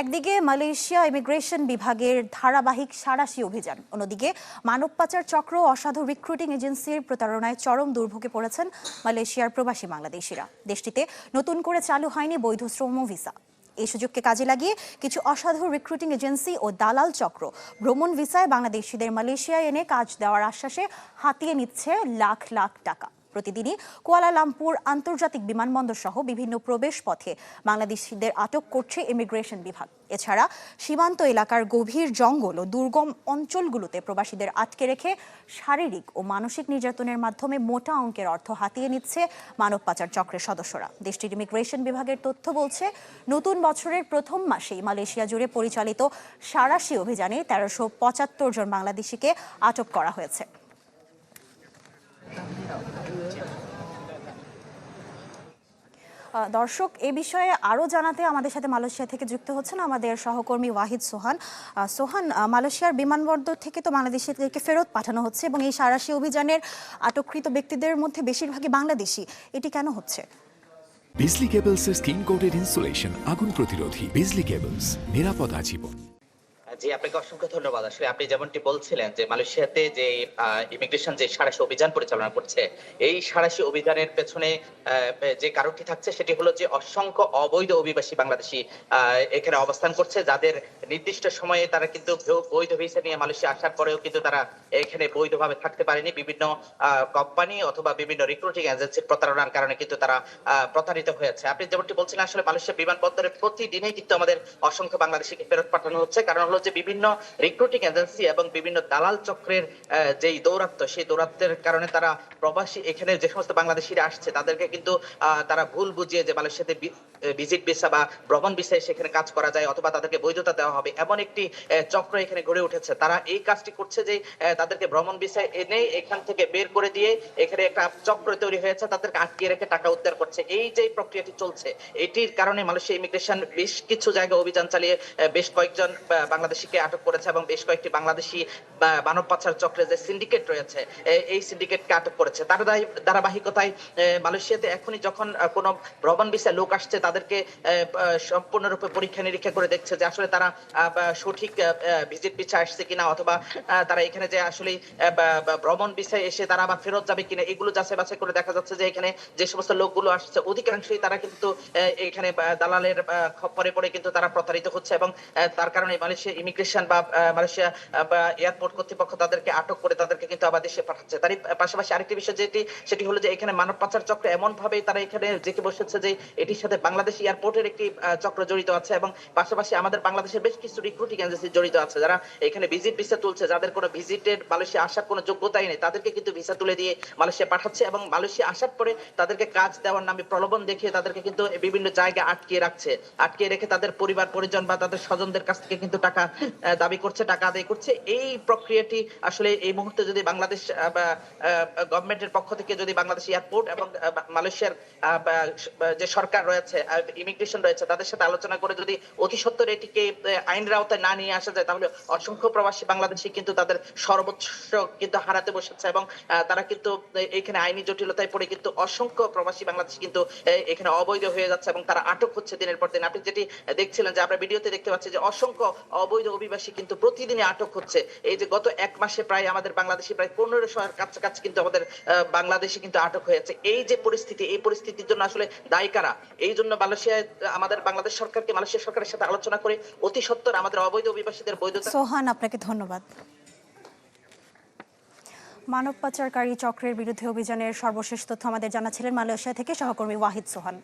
একদিকে Malaysia immigration বিভাগের ধারাবাহিক সাঁড়াশি অভিযান, অন্যদিকে মানব পাচার চক্র অসাধু রিক্রুটিং এজেন্সির প্রতারণায় চরম দুর্ভোগে পড়েছেন মালয়েশিয়ার প্রবাসী বাংলাদেশিরা। দেশটিতে নতুন করে চালু হয়নি বৈধ শ্রম ভিসা। এই সুযোগকে কাজে লাগিয়ে কিছু অসাধু রিক্রুটিং এজেন্সি ও দালাল চক্র ভ্রমণ ভিসায় বাংলাদেশিদের মালয়েশিয়ায় এনে কাজ দেওয়ার আশ্বাসে হাতিয়ে নিচ্ছে লাখ লাখ টাকা। প্রতিদিনই কুয়ালালামপুর আন্তর্জাতিক বিমানবন্দর সহ বিভিন্ন প্রবেশ পথে বাংলাদেশিদের আটক করছে ইমিগ্রেশন বিভাগ। এছাড়া সীমান্ত এলাকার গভীর জঙ্গল ও দুর্গম অঞ্চলগুলোতে প্রবাসীদের আটকে রেখে শারীরিক ও মানসিক নির্যাতনের মাধ্যমে মোটা অঙ্কের অর্থ হাতিয়ে নিচ্ছে মানব পাচার চক্রের সদস্যরা। দেশটির ইমিগ্রেশন বিভাগের তথ্য বলছে, নতুন বছরের প্রথম মাসেই মালয়েশিয়া জুড়ে পরিচালিত সাঁড়াশি অভিযানে ১৩৭৫ জন বাংলাদেশিকে আটক করা হয়েছে। দর্শক, এ বিষয়ে আরও জানাতে আমাদের সাথে মালয়েশিয়া থেকে যুক্ত হচ্ছেন আমাদের সহকর্মী ওয়াহিদ সোহান। সোহান, মালয়েশিয়ার বিমানবন্দর থেকে তো বাংলাদেশিদেরকে ফেরত পাঠানো হচ্ছে এবং এই সাঁড়াশি অভিযানের আটককৃত ব্যক্তিদের মধ্যে বেশিরভাগই বাংলাদেশি, এটি কেন হচ্ছে? বিজলি কেবলসের স্কিন কোটেড ইনসুলেশন আগুন প্রতিরোধী। বিজলি কেবলস, নিরাপদ আজীবন। জি, আপনাকে অসংখ্য ধন্যবাদ। আসলে আপনি যেমনটি বলছিলেন যে মালয়েশিয়াতে যে ইমিগ্রেশন যে সাঁড়াশি অভিযান পরিচালনা করছে, এই সাঁড়াশি অভিযানের পেছনে যে কারণটি থাকছে সেটি হলো যে অসংখ্য অবৈধ অভিবাসী বাংলাদেশি এখানে অবস্থান করছে, যাদের নির্দিষ্ট সময়ে তারা কিন্তু বৈধ ভিসা নিয়ে মালয়েশিয়া আসার পরেও কিন্তু তারা এখানে বৈধভাবে থাকতে পারেনি। বিভিন্ন কোম্পানি অথবা বিভিন্ন রিক্রুটিং এজেন্সির প্রতারণার কারণে কিন্তু তারা প্রতারিত হয়েছে। আপনি যেমনটি বলছিলেন, আসলে মালয়েশিয়া বিমানবন্দরে প্রতিদিনই কিন্তু আমাদের অসংখ্য বাংলাদেশিকে ফেরত পাঠানো হচ্ছে। কারণ হলো যে বিভিন্ন রিক্রুটিং এজেন্সি এবং বিভিন্ন দালাল চক্রের যেই দৌরাত্ম্য, সেই দৌরাত্মের কারণে তারা প্রবাসী এখানে যে সমস্ত বাংলাদেশিরা আসছে তাদেরকে কিন্তু তারা ভুল বুঝিয়ে যে মালয়েশিয়াতে ভিজিট ভিসা বা ভ্রমণ ভিসায় সেখানে কাজ করা যায় অথবা তাদেরকে বৈধতা দেওয়া হবে, এমন একটি চক্র এখানে গড়ে উঠেছে। তারা এই কাজটি করছে যে তাদেরকে ভ্রমণ ভিসায় এনে এখান থেকে বের করে দিয়ে এখানে একটা চক্র তৈরি হয়েছে, তাদেরকে আটকে রেখে টাকা উদ্ধার করছে। এই যে প্রক্রিয়াটি চলছে, এটির কারণে মালয়েশিয়া ইমিগ্রেশন বেশ কিছু জায়গায় অভিযান চালিয়ে বেশ কয়েকজন বাংলাদেশিকে আটক করেছে এবং বেশ কয়েকটি বাংলাদেশি মানব পাচার চক্রের যে সিন্ডিকেট রয়েছে এই সিন্ডিকেটকে আটক করেছে। তার ধারাবাহিকতায় মালয়েশিয়াতে এখনই যখন কোনো ভ্রমণ ভিসায় লোক আসছে তাদেরকে সম্পূর্ণরূপে পরীক্ষা নিরীক্ষা করে দেখছে যে আসলে তারা সঠিক ভিজিট ভিসা আসছে কিনা অথবা তারা এখানে যে আসলে ভ্রমণ ভিসায় এসে তারা আবার ফেরত যাবে কিনা, এগুলো যাচাই বাছাই করে দেখা যাচ্ছে যে এখানে যে সমস্ত লোকগুলো আসছে অধিকাংশই তারা কিন্তু এখানে দালালের খপ্পরে পড়ে কিন্তু তারা প্রতারিত হচ্ছে এবং তার কারণে মালয়েশিয়া ইমিগ্রেশন বা মালয়েশিয়া এয়ারপোর্ট কর্তৃপক্ষ তাদেরকে আটক করে তাদেরকে কিন্তু আবার দেশে পাঠাচ্ছে। তারই পাশাপাশি আরেকটি বিষয় সেটি হলো যে এখানে মানব পাচার চক্র এমন ভাবে তারা এখানে জেঁকে বসেছে যে এটির সাথে বাংলাদেশ এয়ারপোর্টের একটি চক্র জড়িত আছে এবং পাশাপাশি আমাদের বাংলাদেশের বেশ কিছু রিক্রুটিং এজেন্সি জড়িত আছে, যারা এখানে ভিজিট ভিসা তুলছে, যাদের কোনো ভিজিটের মালয়েশিয়া আসার কোনো যোগ্যতাই নেই, তাদেরকে কিন্তু ভিসা তুলে দিয়ে মালয়েশিয়া পাঠাচ্ছে এবং মালয়েশিয়া আসার পরে তাদেরকে কাজ দেওয়ার নামে প্রলোভন দেখিয়ে তাদেরকে কিন্তু বিভিন্ন জায়গায় আটকে রাখছে। আটকে রেখে তাদের পরিবার পরিজন বা তাদের স্বজনদের কাছ থেকে কিন্তু টাকা দাবি করছে, টাকা আদায় করছে। এই প্রক্রিয়াটি আসলে এই মুহূর্তে যদি বাংলাদেশ গভর্নমেন্টের পক্ষ থেকে যদি বাংলাদেশ এয়ারপোর্ট এবং মালয়েশিয়ার যে সরকার রয়েছে, ইমিগ্রেশন রয়েছে, তাদের সাথে আলোচনা করে যদি অতি সত্বর এটিকে আইনের আওতায় না নিয়ে আসা যায়, তাহলে অসংখ্য প্রবাসী বাংলাদেশি কিন্তু তাদের সর্বোচ্চ কিন্তু হারাতে বসেছে এবং তারা কিন্তু এখানে আইনি জটিলতায় পড়ে কিন্তু অসংখ্য প্রবাসী বাংলাদেশি কিন্তু এখানে অবৈধ হয়ে যাচ্ছে এবং তারা আটক হচ্ছে দিনের পর দিন। আপনি যেটি দেখছিলেন যে আমরা ভিডিওতে দেখতে পাচ্ছি যে অসংখ্য অবৈধ অভিবাসী কিন্তু প্রতিদিনই আটক হচ্ছে। এই যে গত এক মাসে প্রায় আমাদের বাংলাদেশি প্রায় ১৫০০ কাছাকাছি কিন্তু আমাদের বাংলাদেশি কিন্তু আটক হয়েছে। এই যে পরিস্থিতি, এই পরিস্থিতির জন্য আসলে দায়ী কারা? এই জন্য মালয়েশিয়ায় আমাদের বাংলাদেশ সরকারকে মালয়েশিয়া সরকারের সাথে আলোচনা করে অতি সত্বর আমাদের অবৈধ অভিবাসীদের বৈধতা। সোহান, আপনাকে ধন্যবাদ। মানব পাচারকারী চক্রের বিরুদ্ধে অভিযানের সর্বশেষ তথ্য আমাদের জানাচ্ছিলেন মালয়েশিয়া থেকে সহকর্মী ওয়াহিদ সোহান।